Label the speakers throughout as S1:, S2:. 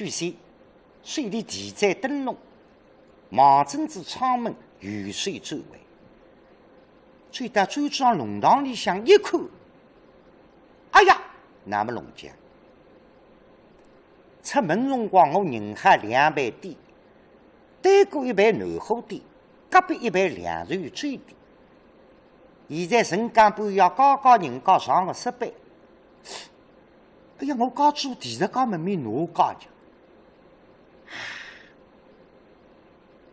S1: 许仙水里地在灯笼，毛针子窗门雨水周围。追到周庄龙堂里向一看，哎呀，那么龙江！出门辰光，我人海两排店，对过一排南货店，隔壁一排两船追店。现在人江半要高高人高上个10倍。哎呀，我高做第10高门面，哪高讲？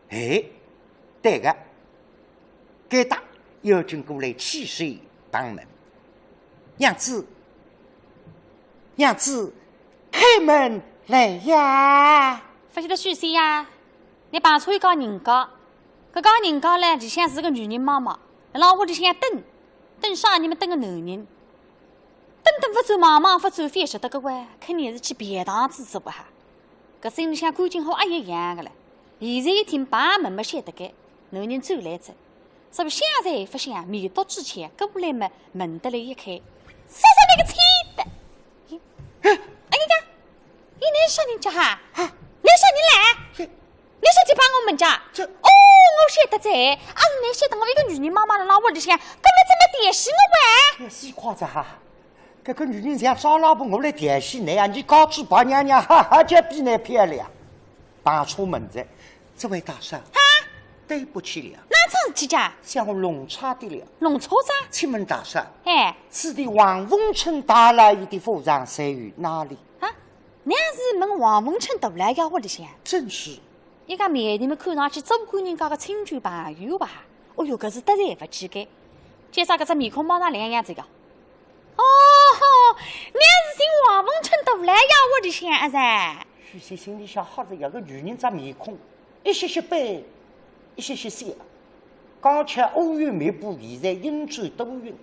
S1: 哎，对个，该打妖精过来汽水帮门，娘子，娘子，开门来呀！
S2: 发现了许仙呀，你碰错一个人家，搿个人家呢，里向是个女人妈妈，辣屋里向等啥你们等个男人，等不走忙忙不走非晓得个哇，肯定是去别堂子做不哈。搿心里向赶紧和阿爷一样个了。现在一听把门没掀得开，男人走来走，说不香菜不香，面到之前过来嘛，门得来一开，啥那个气的！哎呀，你那啥人家哈？你啥人来？你啥去帮我们家？哦，我晓得在，阿是你晓得我一个女人妈妈辣屋里向，搿么怎么调戏我哇？
S1: 死夸子哈！搿个女人像张老婆，我来调戏你啊！你高举把娘娘哈哈叫比你漂亮，碰错门子。这位大婶，对不起了。
S2: 哪桩事体家？
S1: 向我弄差的了。
S2: 弄错啥？
S1: 请问大婶，
S2: 哎，
S1: 此地王凤春大老爷的府上在于哪里？
S2: 啊，娘是问王凤春大老爷屋里向。
S1: 正是。
S2: 一家妹弟们看上去总管人家个亲眷朋友吧？哦哟，搿是得罪不起该。介绍搿只面孔猫上两样子个。哦，娘是寻王凤春大老爷屋里向啊噻。
S1: 许仙心里想，好着有个女人只面孔。一些些白，一些些鲜，刚巧乌云密布，现在阴转多云。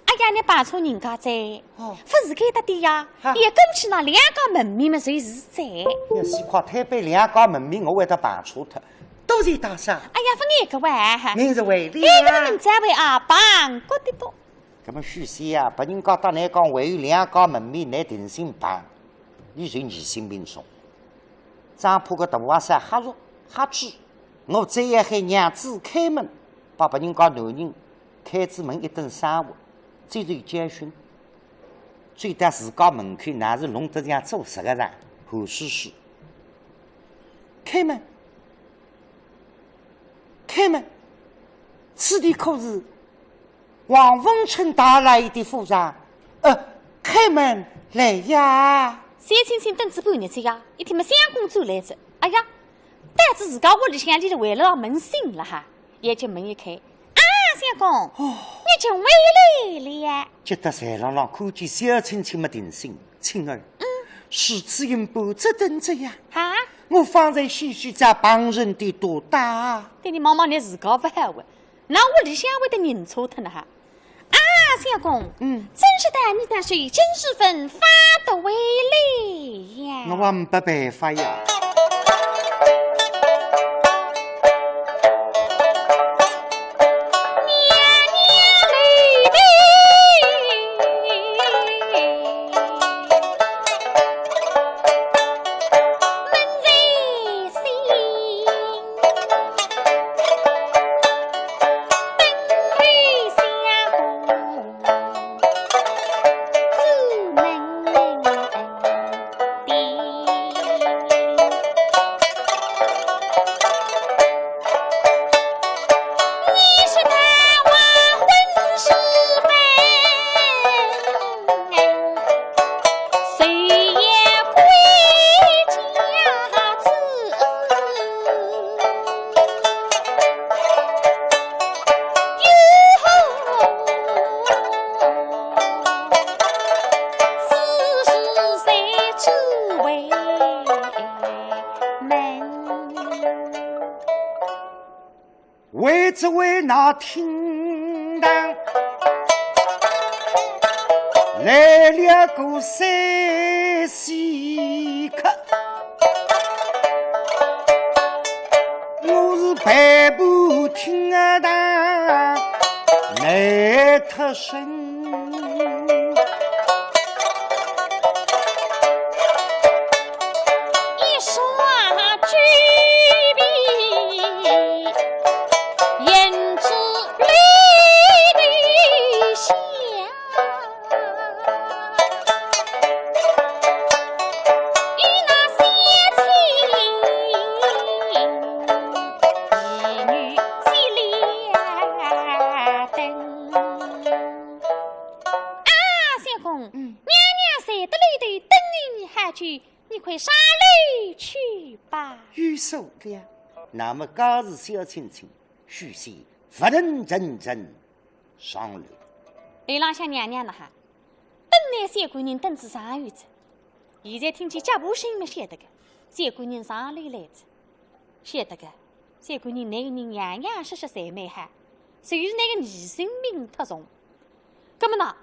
S2: 哎呀，你碰错人家在，不是该得的呀！也跟不起那两个门面嘛，谁是在？
S1: 要是夸推杯两个门面，我会得碰错他。多谢大婶。
S2: 哎呀，不你个哇！
S1: 明日为礼
S2: 啊！你们再为阿爸觉得多。
S1: 那么许仙啊，把人家打来讲，为有两个门面，来定心办，你就疑心病重。张铺个大瓦山哈肉。哈知，我再也喊娘子开门，把人家男人开子门一顿生活，最最教训。追到自家门口，那是弄得像做实个人，何须须？开门，开门！此地可是王凤春大老爷的府上？开门来呀！
S2: 三青青等子半日子呀，一天么相公走来着，哎呀！但是自家屋里向里头为了门醒了哈，也就门一开，啊，相公，你就回来了呀！
S1: 觉得在廊廊看见小青青没定心，青儿，是此音波这等着呀！
S2: 啊，
S1: 我方才细细在旁人的多大？
S2: 对你妈妈你自家不好问，那屋里向会得认错他呢哈！啊，相公，真是的，你那水真是分发的为累呀！
S1: 我还没办法呀。为只为那厅堂来了个三喜客，我是排部厅堂来特身。
S2: 一相公，娘娘在的里头等你还去，你快上楼去吧。
S1: 有数了，那么告诉小青青，许仙不能认真上楼。
S2: 刘郎向娘娘了哈，等那三姑娘等至上月子，现在听见脚步声没晓得个，三姑娘上楼来着，晓得个，三姑娘那个人洋洋实实才美哈，就是那个女生命特重。那么呢，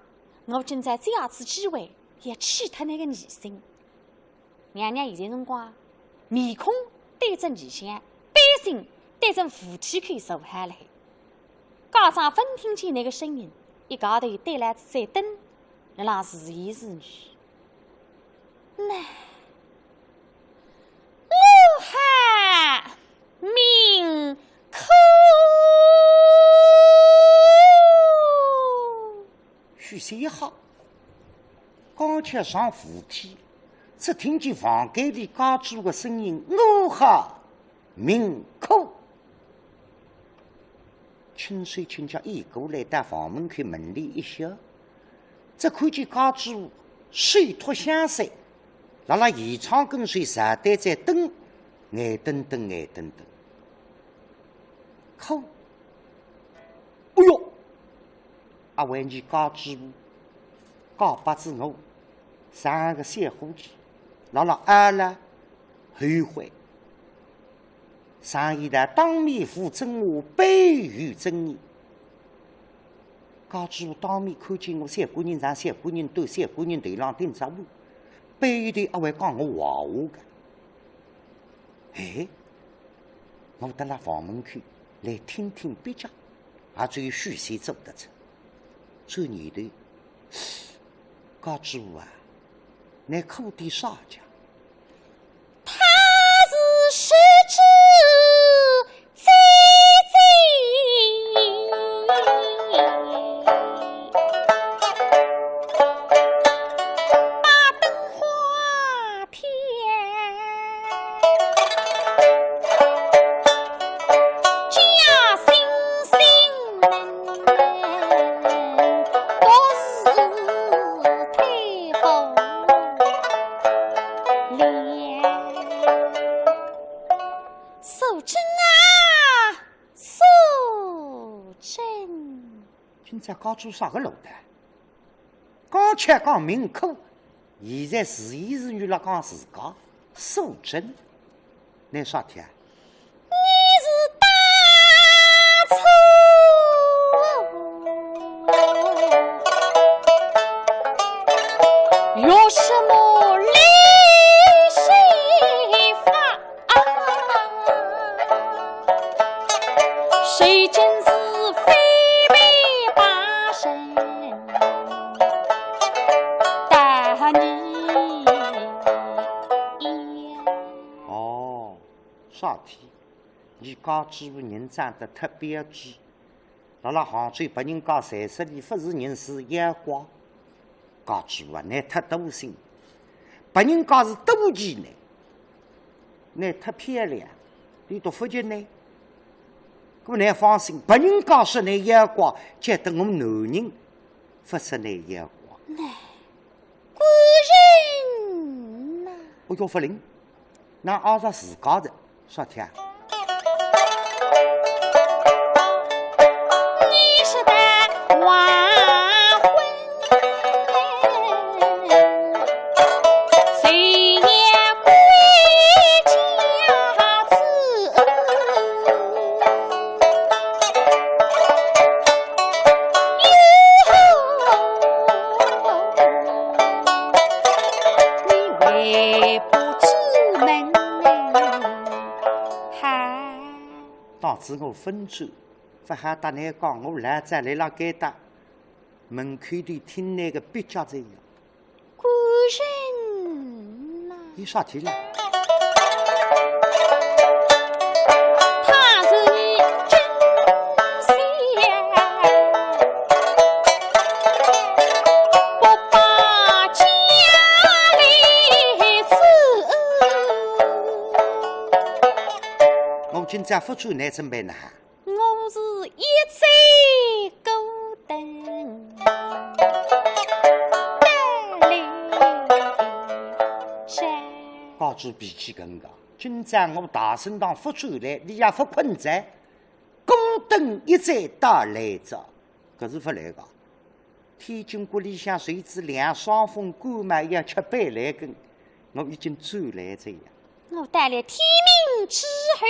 S2: 我正在这样子机会也气他那个女生。娘娘现在辰光，面孔对着女相，背心对着扶梯口坐下来。家长分听见那个声音，一高头对来在等，那让是言是语。那我喊命口。
S1: 许仙一吓，刚才上扶梯，只听见房间里家主的声音：“我哈命口。”轻手轻脚一过来到房门口门里一笑，只看见家主水脱香腮，辣辣延长跟随茶单在等，眼瞪瞪眼瞪瞪。口，哎哟！阿为你家主告八字我三个小伙计，辣辣阿拉后悔。上一代当面扶正我，背语正言。家主当面看见我三姑娘上三姑娘斗，三姑娘头上顶着我，背语头阿会讲我坏话个。哎，我到了房门口来听听别家，也只有许仙做得出。这年头，家主啊，你苦的啥家？
S2: 他是失之在把灯花天，家星星都是太后脸。素贞啊，素贞！
S1: 今朝家主啥个路的？刚才讲命苦，现在自言自语了讲自家素贞，那啥天啊？
S2: 你是大错，有什么理谁发？谁真是非为八神待你也。
S1: 哦，啥天？你家主人长得特别直，辣辣杭州把人家30里不是人是眼光。家主啊，你太多心，把人家是妒忌呢。你太漂亮，你多福气呢。咁你放心，把人家说你眼光，觉得我们男人不是你眼光。
S2: 古人呐，
S1: 我叫不灵，那按照自家的啥天？
S2: 你是的晚婚，谁也归家子，你为不知门还。
S1: 当时我分手，不还搭你讲，我来再来了该搭门口里听那个别家这样，
S2: 古人呐，
S1: 有啥天了？
S2: 他是真仙，不把家里子。
S1: 我今朝不准你准备呢。
S2: 我是一再勾
S1: 主脾气更高。今朝我大圣堂发出来，你也不困在，宫灯一再到来着，可是不来个。天津国里向谁知两双峰干嘛要吃杯来根，我已经走来这样。
S2: 我带来天命之后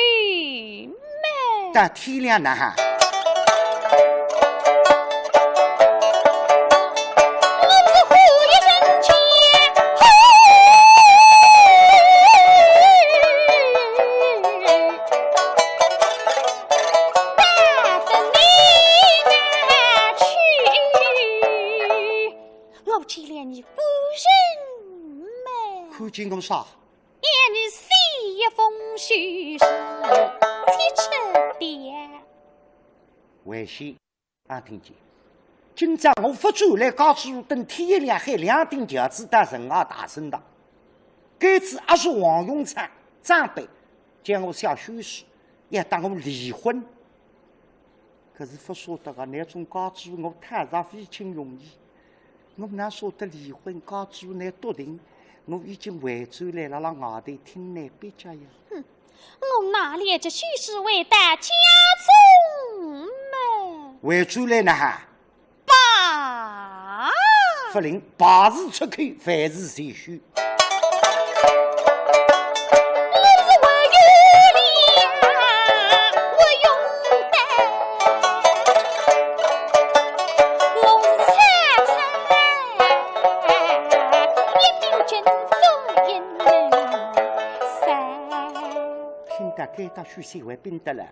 S2: 嘛，
S1: 到天亮呢哈。看见我啥？
S2: 愿你西一风虚实七尺点。
S1: 危险！俺听见。今朝我发出来告诉等天一亮，还2顶轿子到仁爱大圣堂。该次也是王永昌长辈叫我小休息，要当我离婚。可是不晓得个那种告诉我太上非情容易。我哪晓得离婚告诉那笃定？我已经回转来了，让外头听来别家呀。
S2: 我哪里这虚实未得家中嘛？
S1: 回转来呢哈？
S2: 爸，
S1: 不灵，八字出口，凡事随虚。该到许仙为兵得了，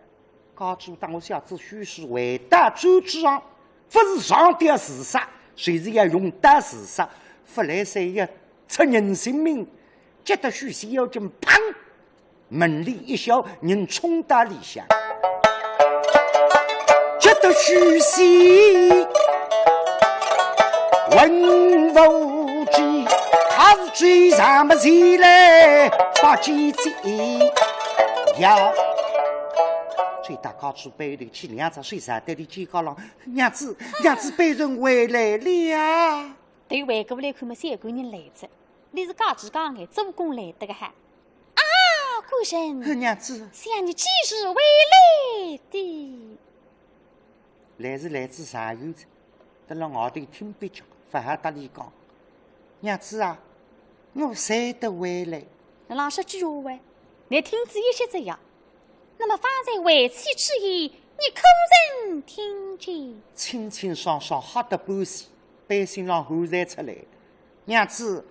S1: 高主当我小子许是为大周之上，不是上吊自杀，谁是要用大自杀？不来谁要出人性命？接得许仙要紧，砰！门里一笑，人冲到里向，接得许仙文无忌，他是追上么起来把鸡子。呀！最大高处背头去2只水蛇带的肩高浪，娘子被人回来了。
S2: 对外过来看么3个人来着，你是高级讲的做工来的个哈？啊，官人，
S1: 娘子，
S2: 想你几时回来的？
S1: 来是来自上游子，得了外头听别讲，不好搭理讲。娘子啊，我谁得回来？
S2: 老说句话。你听仔细些呀，那么方才回去之意，你可曾听见？
S1: 清清爽爽，喝得半死，百姓让后才出来。娘子，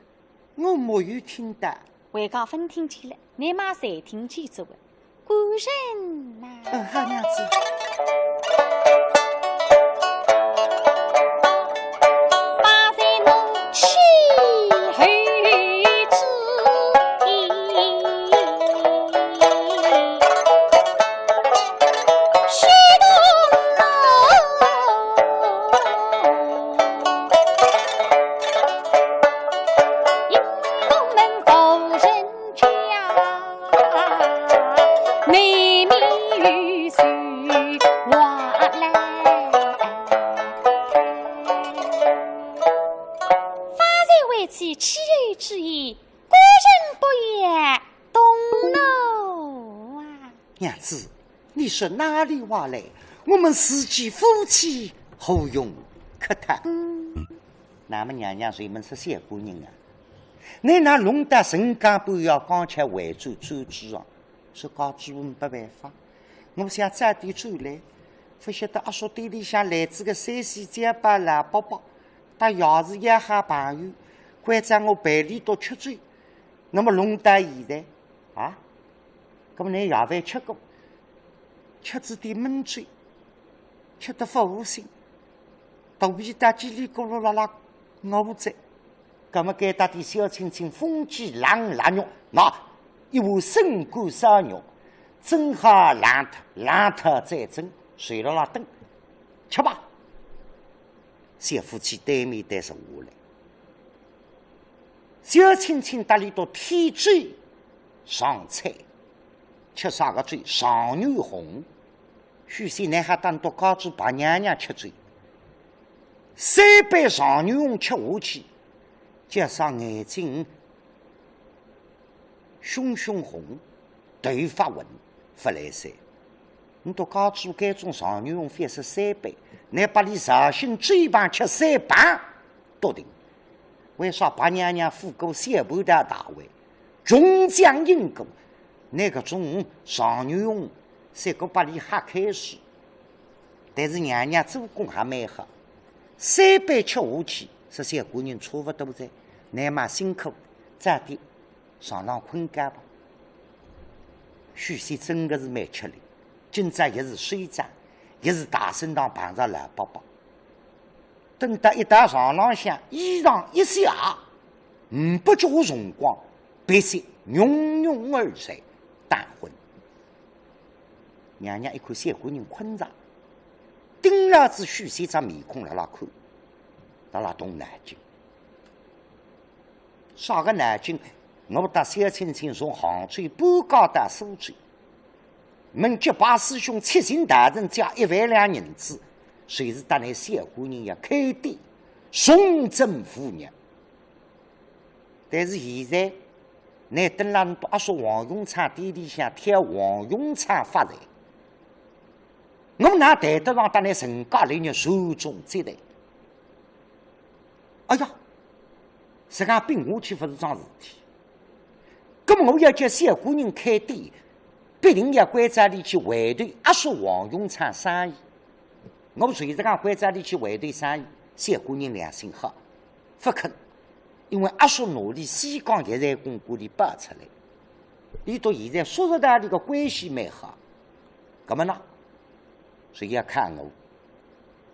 S1: 我没有听到。
S2: 为讲分听见了，你妈才听见做的。官人呐，
S1: 好娘子。
S2: 方才侬去后。
S1: 娘子，你说哪里话来？我们四季夫妻何用客谈？那么娘娘谁们是小姑娘啊？你那弄得人家不要刚才围住周知啊？说高主没办法，我想早点走来，不晓得阿叔店里向来自个3西结巴蓝包包，打钥匙也好朋友，关在我陪里多吃醉，那么弄到现在啊？那么你夜饭吃过，吃子点闷醉，吃得不无心，肚皮打叽里咕噜啦啦，我不在。那么该打点小青青，风鸡狼腊肉，那一碗生锅烧肉，蒸好烂脱再蒸，睡了啦灯，吃吧。小夫妻对面对上下来，小青青打里到天醉上菜。吃啥个醉？上牛红。许仙男还当到高主把娘娘吃醉，3杯上牛红吃下去，加上眼睛熊熊红，头发混，不来塞。你都告诉该种上女用费是3倍，你把你绍兴嘴巴吃3磅，多定。为啥把娘娘府过小半的大会，中将英过，那个种上女用，才个把你还开始。但是娘娘做工还蛮好，3倍吃下去，是小姑娘差不多在，你嘛辛苦，早点上床困觉吧。许仙真的是蛮吃力。今朝也是水涨，也是大身上碰着老伯伯。等到一到上浪向，衣裳一下，5不久辰光，必须涌涌而睡，打昏。娘娘一看小姑娘困着，盯了子许仙张面孔辣辣看，辣辣动脑筋。啥个脑筋？我带小青青从杭州搬高到苏州。问结拜师兄七星大人加1万两银子，谁是带那小姑娘要开店送赠妇娘？但是现在，你等了阿说王永昌店里向挑王永昌发财，我哪谈得上带那陈家里人手中接待？哎呀，这个并下去不是桩事体。那么我要叫小姑娘开店。必定要关在里去围对阿叔王永昌生意。我随着讲关在里去围对生意，小姑娘良心好，不肯，因为阿叔努力西江一财公馆里扒出来，你到现在说实在的个关系蛮好。那么呢，所以要看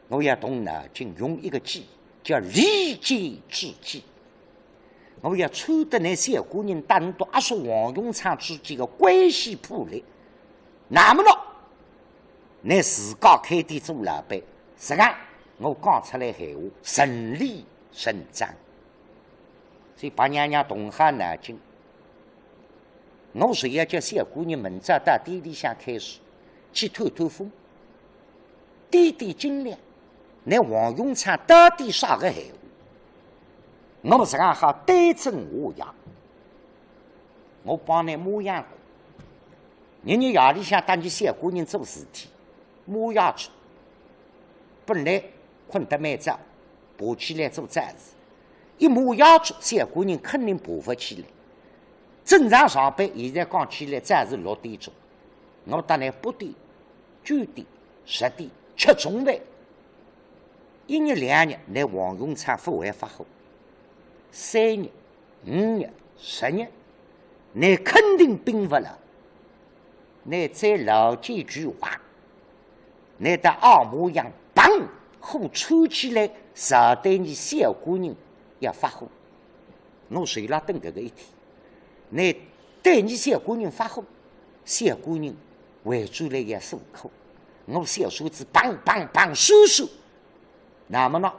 S1: 我要动脑筋，用一个计叫理计治计。我要穿得那小姑娘单独阿叔王永昌之间的关系破裂，那么了，你自家开店做老板，实际上我讲出来闲话顺理成章。所以把娘娘动下脑筋，我是要叫小姑娘明早到店里向开始去透透风，点点斤两，那王永昌到底啥个闲话？我们实际上好对症下药，我帮你模样过。日夜里向带你小姑娘做事体，模样去。本来困得蛮早，爬起来做杂事，一模样去，小姑娘肯定爬不起来。正常上班，现在刚起来，早是6点钟，我带你8点、9点、10点吃中饭。1日2日，那王永昌不会发火。3日、5日、10日，你肯定并不了。你再牢记一句话，你的二模样砰，火穿起来，少对你小姑娘要发火。我谁拉等这个一天，你对你小姑娘发火，小姑娘围住来也受苦。我小手指砰砰砰收收，那么呢？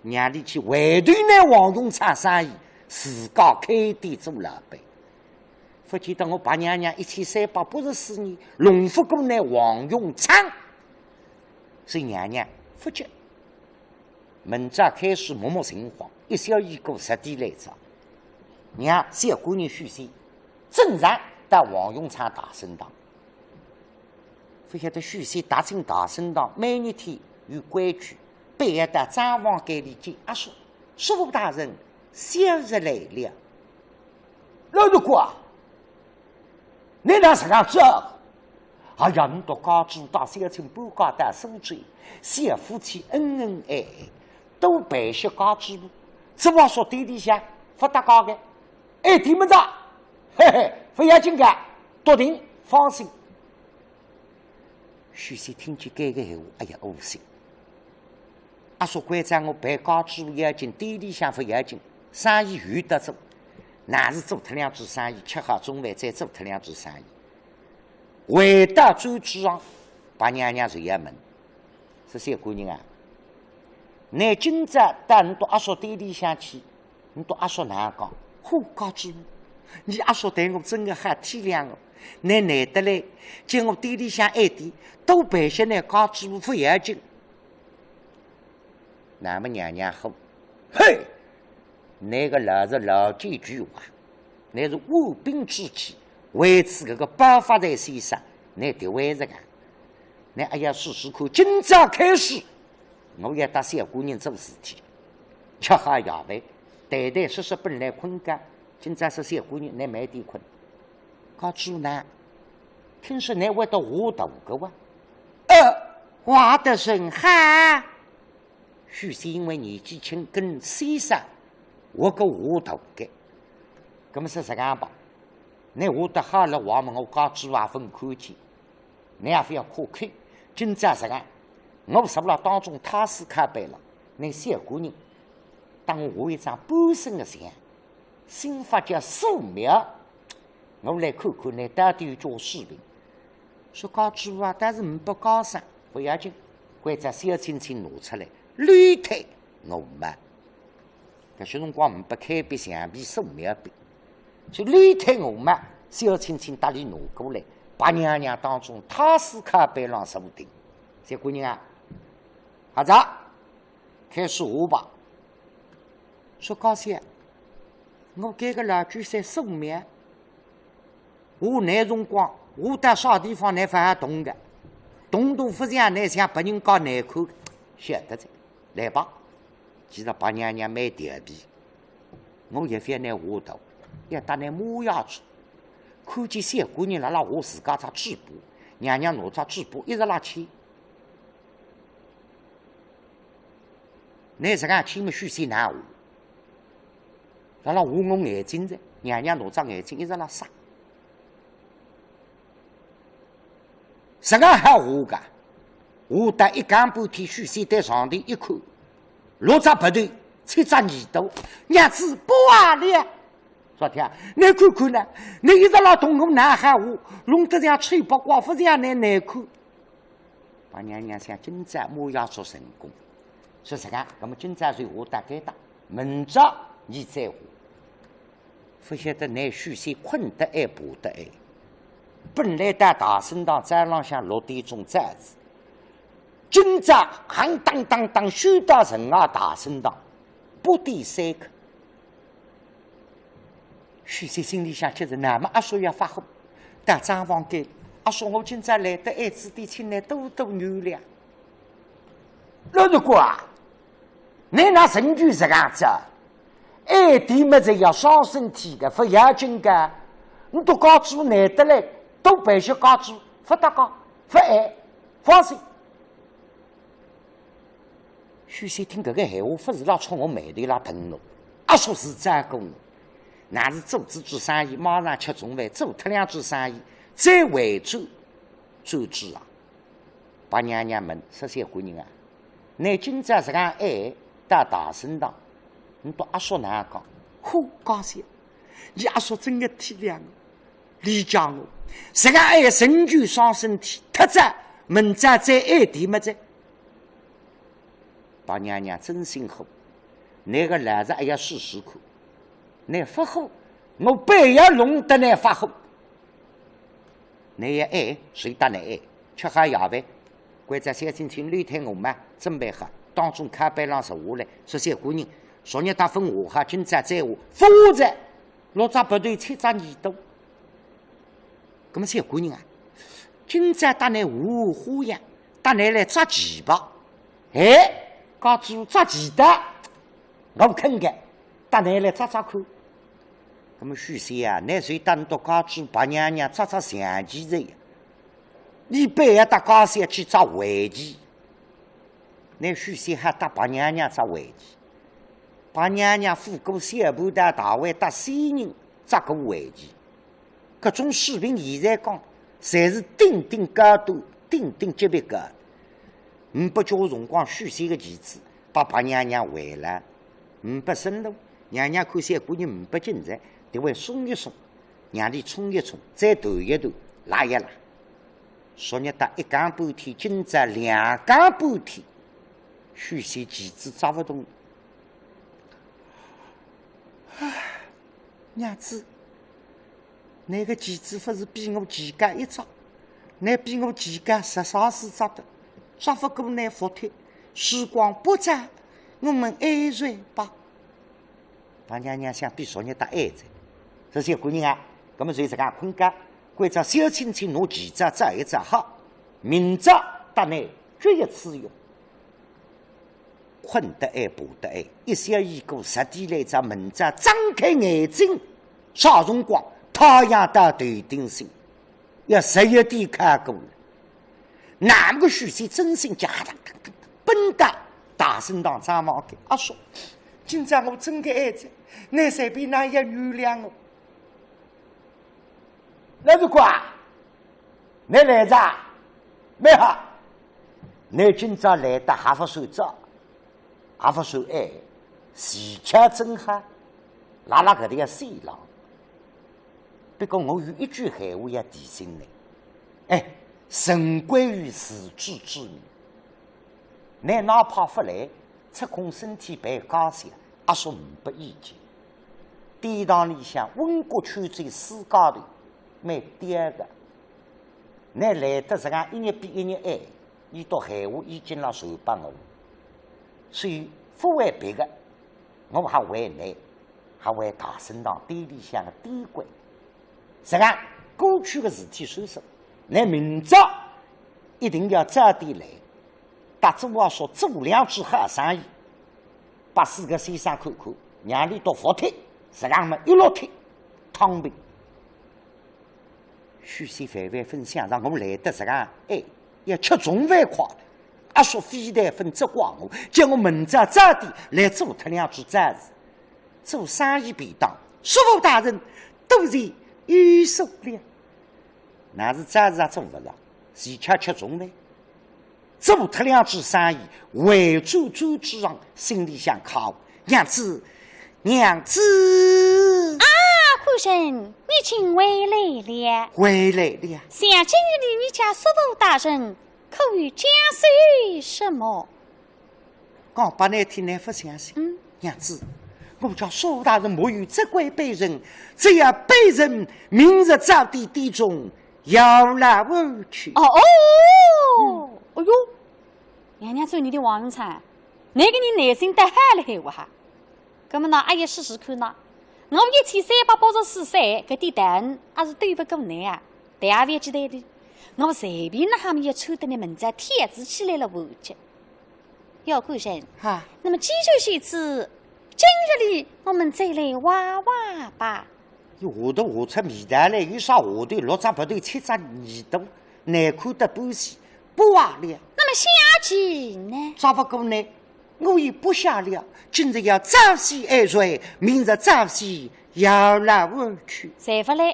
S1: 让你去围对那王永昌生意，自家开店做老板。不记得我把娘娘1384年龙福宫那王永昌，所以娘娘不急。明早开始默默神慌，一小一个10点来早，让小姑娘许仙正常到王永昌大圣堂。不晓得许仙大圣大圣堂每日天有规矩。背夜到张王街里见阿叔，师傅大人，小日来了。老六哥，你那是干这？哎呀，你都刚知道小青不高到苏州，小夫妻恩恩爱爱，都白些高知不？这话说对里向不搭高的，哎，听不着，嘿嘿，不要紧的，笃定放心。许仙听见这个闲话，哎呀，恶心。阿说关在我办高知不要紧，店里向不要紧，生意有得做，哪是做脱2只生意，吃好中饭再做脱2只生意。回到专区上，把娘娘随要问，是小姑娘啊，你今朝到你到阿叔店里向去，你到阿叔哪讲？嚯，高知你阿叔对我真的很体谅哦。你难得来见我店里向爱弟，多办些那高知不要紧。那么娘娘吼，嘿，那个老是老几句话，乃是卧冰之气，为此这个爆发在身上，乃得为这个。那哎呀，试试看，今朝开始，我要带小姑娘做事体，吃好夜饭，呆呆实实本来困觉。今朝是小姑娘，乃没点困。告主呢？听说乃会到画图个哇？画得甚好。许是因为年纪轻，跟先生我个画图个，咁么是这样吧？你画得好了，话嘛我告主也分看见，你也非要可看。今朝这样，我受了当中他斯卡贝了，那小姑娘当我一张半身的像，心法叫素描。我来看看你到底有做视频。说告主啊，但是不高尚，不要紧，或者小亲戚拿出来，绿腿我没。搿些辰光不开笔橡皮素描笔，就绿腿我没，小亲戚打里拿过来，把娘娘当中塔斯卡贝朗手顶。小姑娘啊，好子，开始画吧。说高先，我这个老句在素描。我那辰光，我到啥地方来发动的？动都不像那像别人搞难看，晓得的。来吧，其实把娘娘买调皮，我也非那画图，要打那模样去。看见小姑娘辣我自家只纸布，娘娘拿只纸布一直拉起。那这个起么许些难画，辣我眼睛在，娘娘拿只眼睛一直拉撒。什么还画个？画得一干半天，许仙在床头一看，6只白头，7只耳朵，娘子不啊了！说听，你看看呢？你一直老同我男孩画，弄得像吹白瓜夫这样难看。把娘娘想今朝我要做成功，说这个，那么今朝就画大概的，明朝你再画。不晓得那许仙困得爱，爬得爱。本来在大圣堂站廊向6点钟站子，今朝行当当当修到人啊大圣堂8点3刻。许仙心里想，就是那么阿叔要发火，到张房间，阿叔我今朝来得爱子弟请来多多原谅。老实讲啊，你那神句这样子，爱弟么子要伤身体的，不要紧的，你都告诉难得来。都必须告诉，不得讲，不爱，放心。许仙听这个闲话，不是老冲我眉头拉疼了。阿叔是张公，那是做这做生意，马上吃中饭，做脱2做生意，再回转周知啊！把娘娘问说：“小姑娘啊，你今朝这样爱到大圣堂，你到阿叔哪样讲？嚯，高兴！你阿叔真个体谅我。”理解我，这个爱神就伤身体，特在明朝再爱弟么子？把娘娘真心好，那个来着还要试试看，那发火，我背要弄得那发火，你也爱谁打你爱，吃好夜饭，关在小亲戚绿天我嘛准备好，当中开班浪坐下来，说小姑娘，昨日打分画哈，今朝再画，不画在6只白头7只耳朵。咁么小姑娘啊，今朝打你画花样，打你来抓旗吧。哎，告主抓旗的，我肯个，打你来抓抓看。咁么许仙啊，你谁当到告主把娘娘抓抓象棋子呀？你背要打高山去抓围棋，那许仙还打把娘娘抓围棋，把娘娘富过小布的大卫打仙人抓个围棋。各种视频现在讲，侪是顶顶高度、顶顶级别个。不叫辰光许仙个棋子，把娘娘回来，不深入。娘娘看小姑娘不精彩，就会松一松，让你冲一冲，再抖一抖，拉一拉。昨日打1更半天，今朝2更半天，许仙棋子抓不动。娘子。那个棋子不是比我棋架一抓，那比我棋架10少时抓的，抓不过那佛腿。时光不再，我们爱睡吧。把娘娘想比昨日打爱在，这些个人啊，那么随自家困觉，或者小亲戚拿几只这一只好，明早得来绝一次用。困得爱，爬得爱，一小一个实地来只门子，张开眼睛，啥辰光太阳到头顶上，要11点开过了。哪个许仙真心家笨蛋，大声当张毛给阿叔，今朝我真个爱着，你随便哪也原谅我。那是瓜，你来着？没好，你今朝来得还不睡着？还不说哎，喜鹊真好，拉搿里要水浪。不过我有一句闲话要提醒你，哎，神归于自知之明。你哪怕不来，出空身体被高些，阿说不意见。殿堂里向温国圈在世高头，蛮嗲个。你来得这样一日比一日爱，伊到闲话已经了传拨我。所以不为别个，我还为你，还为大圣堂殿里向的典规。实际上，过去的事体算数，你明朝一定要早点来。大主话说做2句好生意，把4个先生看看，让你到服帖，实际上嘛一落帖，躺平。许仙反反分享，让我来得实际上，哎，要吃重饭块。阿说非但分责怪我，叫我明朝早点来做脱2句杂事，做生意便当。叔父大人都是预说了，那是杂事也做不了，谁吃吃重呢？做脱2句生意，围住桌子上，心里想靠娘子，娘子
S2: 啊，夫人，你请回来了。
S1: 回来了。
S2: 想今日里你家叔父大人。可与家属什么？
S1: 讲把那天你不相信。娘子，我叫苏大人莫有责怪别人，只要别人明日早点点钟摇来回去。
S2: 哎呦，娘娘做你的王永才，那个你内心得害了害我哈。那么呢，阿爷试试看呐。我1384岁，搿点蛋还是对不过你啊，但也别记得的。我随便那哈面也抽得你门子贴子起来了完结。要夫人，
S1: 哈，
S2: 那么记住些次，今日里我们再来挖挖吧。
S1: 下头下出米蛋来，有啥下头6只白头7只耳朵，难看得半死，不挖了。
S2: 那么下集呢？
S1: 抓不过呢，我也不下了。今日要早些爱睡，明日早些摇来回去。
S2: 谁不来？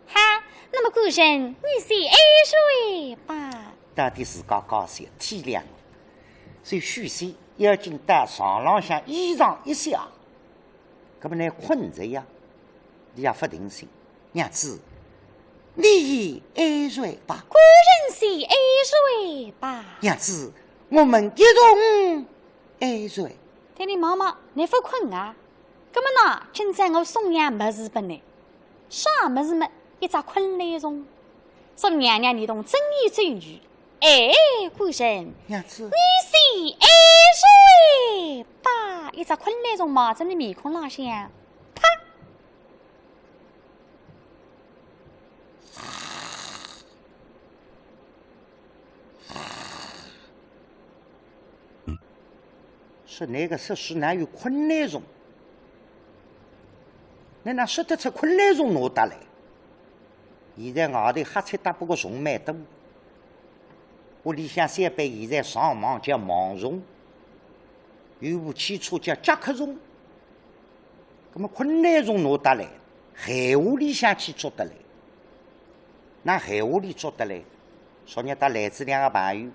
S2: 哈。那么，夫人，你先安睡吧。
S1: 到底自家高兴，天亮了，所以许仙要紧到床浪向衣裳一下，那么呢困着呀，你也不定心。娘子，你安睡吧。
S2: 夫人先安睡吧。
S1: 娘子，我们一同安睡。
S2: 听你妈妈，你不困啊？那么呢，今朝我送样么事给你，啥么事么？一只昆来虫，说娘娘你懂真言真语。哎，夫人，
S1: 娘子，
S2: 你先安睡吧。一只昆来虫嘛，在你面孔浪向，啪！
S1: 说那个设施哪有昆来虫？你哪说得出昆来虫拿得来？现在外头黑菜打不过虫蛮多，屋里向三辈现在上网叫盲虫，有部汽车叫甲壳虫，那么昆来虫拿得来，海屋里向去捉得来，那海屋里捉得来，昨日带来自2个朋友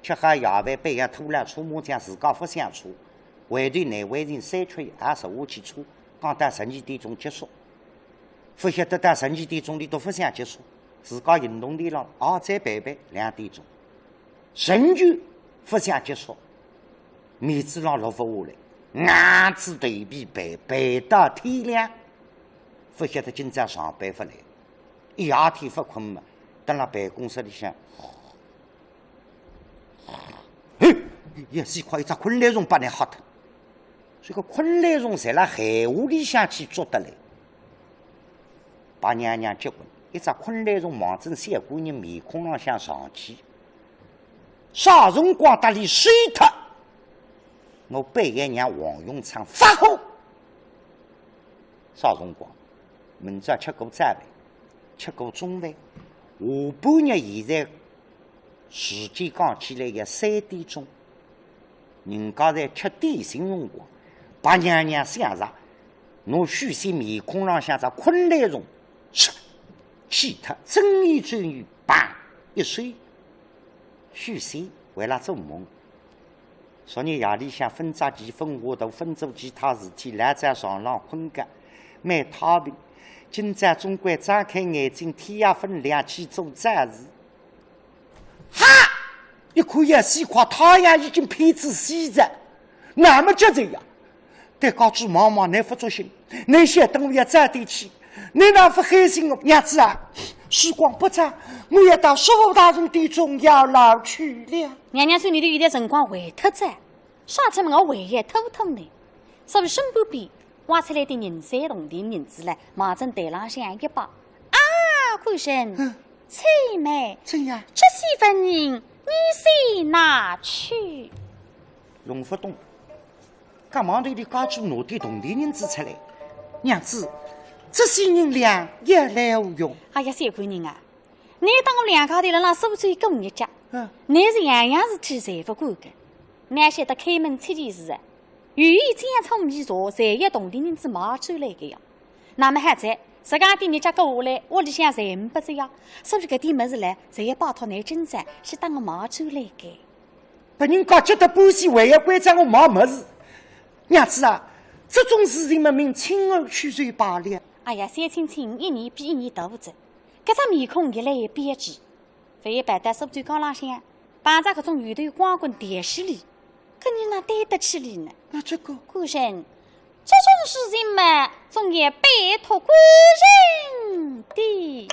S1: 吃好夜饭，背上拖了车马将自家不想车，回头内外人3缺1也坐下去车，刚到12点钟结束。不晓得到12点钟，你都不想结束，自家行动力了，再陪陪2点钟，仍旧不想结束，面子上落不下来，眼子头皮背到天亮，不晓得今朝上班不来，一夜天不困嘛，蹲辣办公室里向，一时快一只昆来虫把你吓脱，这个昆来虫在辣海湖里向去捉得来。把娘娘结婚，一只昆来从望正三姑娘面孔浪向上去，啥辰光搭里睡脱？我半夜让王永昌发火。啥辰光？明朝吃过早饭，吃过中饭，下半日现在时间讲起来要3点钟，人家在吃点心辰光，把娘娘想着，我许仙面孔浪向只昆来虫，气脱，睁眼转眼，砰一睡。许仙为了做梦，昨日夜里向分扎前分下头，分做其他事体，赖在床上困觉，蛮太平。今朝总归张开眼睛，天也分亮去做战事。哈！一看夜西块，太阳已经偏至西着，那么急着呀！但告诉妈妈，你不足心，你先等我要早点去。你那副黑心哦，娘子啊，时光不长，我要到师傅大人的中要老去了。
S2: 娘娘说你的有点辰光回脱着，啥出门我回也偷偷呢？说不身不边挖出来的人山动地银子来，马正台浪向一把啊，官神，翠妹，
S1: 怎样？
S2: 这些份人你谁拿去？
S1: 龙不动，赶忙头里搞出拿点铜钿银子出来，娘子。这些人俩也来无用。
S2: 哎呀，三姑人啊，你当我两家头人让收罪跟我一家，你是样样事体侪不管的，哪晓得开门七件事啊？愿意这样充米茶，侪要铜钿银子马出来的呀。那么还在自家的日脚过下来，屋里向侪不这样，所以搿点么子来，侪要拜托你真在是当我马出来的。
S1: 把人家觉得半仙还要关照我马么子，娘子啊，这种事情嘛，命轻而去随罢了。
S2: 哎呀，三青青一年比一年大着，搿张面孔越来越憋直，非要摆在手最高浪向，摆在搿种圆头光棍电视里，搿你哪对得起哩呢？
S1: 那这个
S2: 官人，这种事情嘛，总要拜托官人的。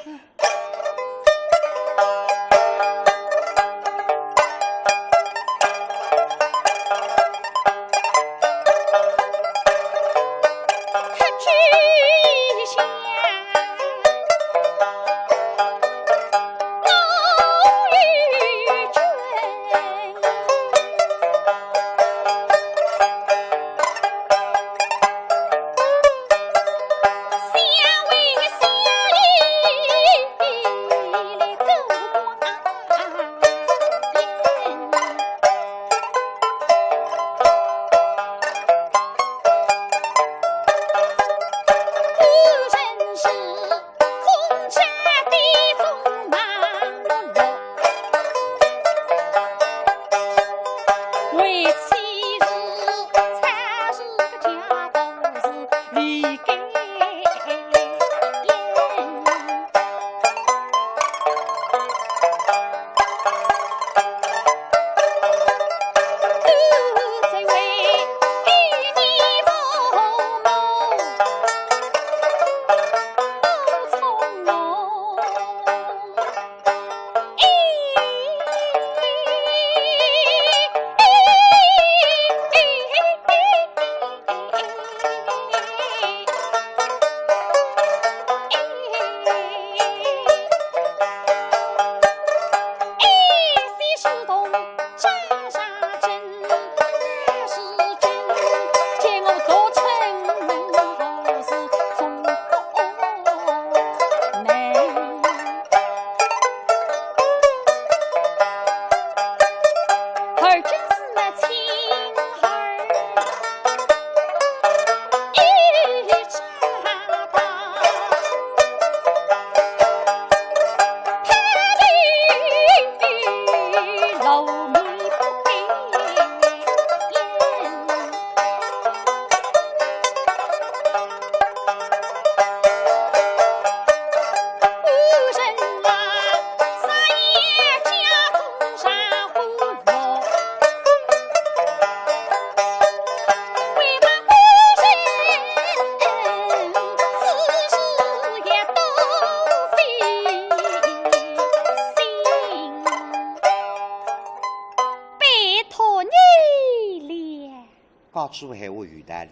S1: 告诉还我有道理，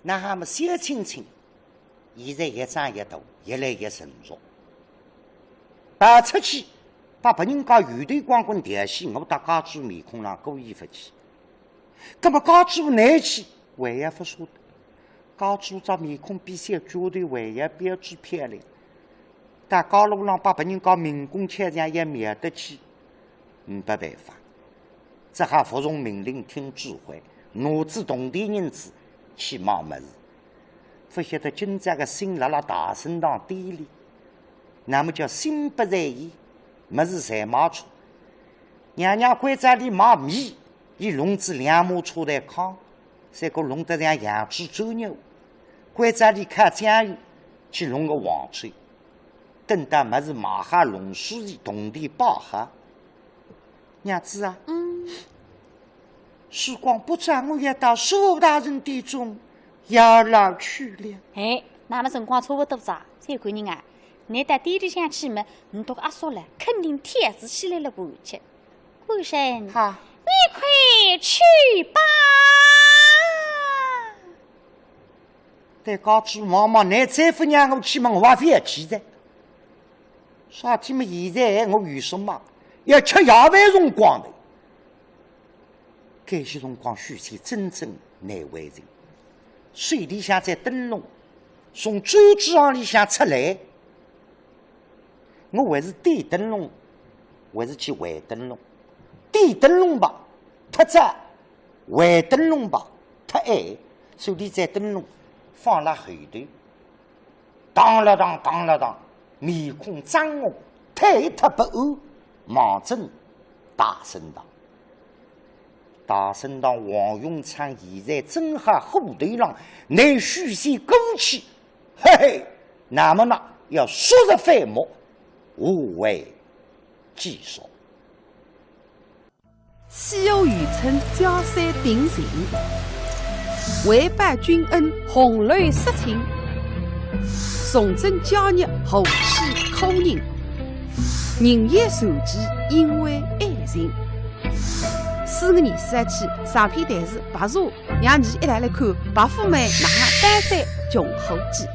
S1: 那还么小青青现在越长越大，越来越成熟。带出去，把别人家鱼头光棍调戏，我到家主面孔上故意不去。那么家主难去，还也不说的。家主这面孔比赛绝对还也标致漂亮。但高路上把别人家民工枪上也灭得起，没办法，只好服从命令，听指挥，拿子动地人子去忙么事。不晓得今朝个心辣辣大神堂店里，那么叫心不在焉，么事侪忙出。娘娘关在里忙米，伊笼子两马车来炕，再个弄得像羊猪周牛。关在里看酱油，去弄个黄吹。等到么事马哈龙书记动地包哈，娘子啊，时光不长，我要到苏大人殿中要老去了。
S2: 哎，那么辰光差不多咋？再看人啊，你到店里向去嘛，你读阿叔了，肯定天子起来了盘去。官神，
S1: 好，
S2: 你快去吧。
S1: 对家主忙忙，你再不让我去嘛，我还非要去噻。啥天嘛？现在我有什么要吃夜饭辰光的？这些辰光需些真正难为人。水里向在灯笼，从周子行里向出来，我还是点灯笼，还是去回灯笼？点灯笼吧，太窄；回灯笼吧，太矮。手里在灯笼放了后头，当了当，当了当。面孔张红，腿踏不安，望正大神堂。大神堂王永昌现在正好虎头上拿虚线勾起，嘿嘿，那么呢要说着反目，无为继说。
S3: 西游渔村江山定情，为拜君恩红泪失情。崇祯教日后期口人，人言传记因为爱情。4个人4起上片台词白茶，让你一来看白富美哪单山穷猴记。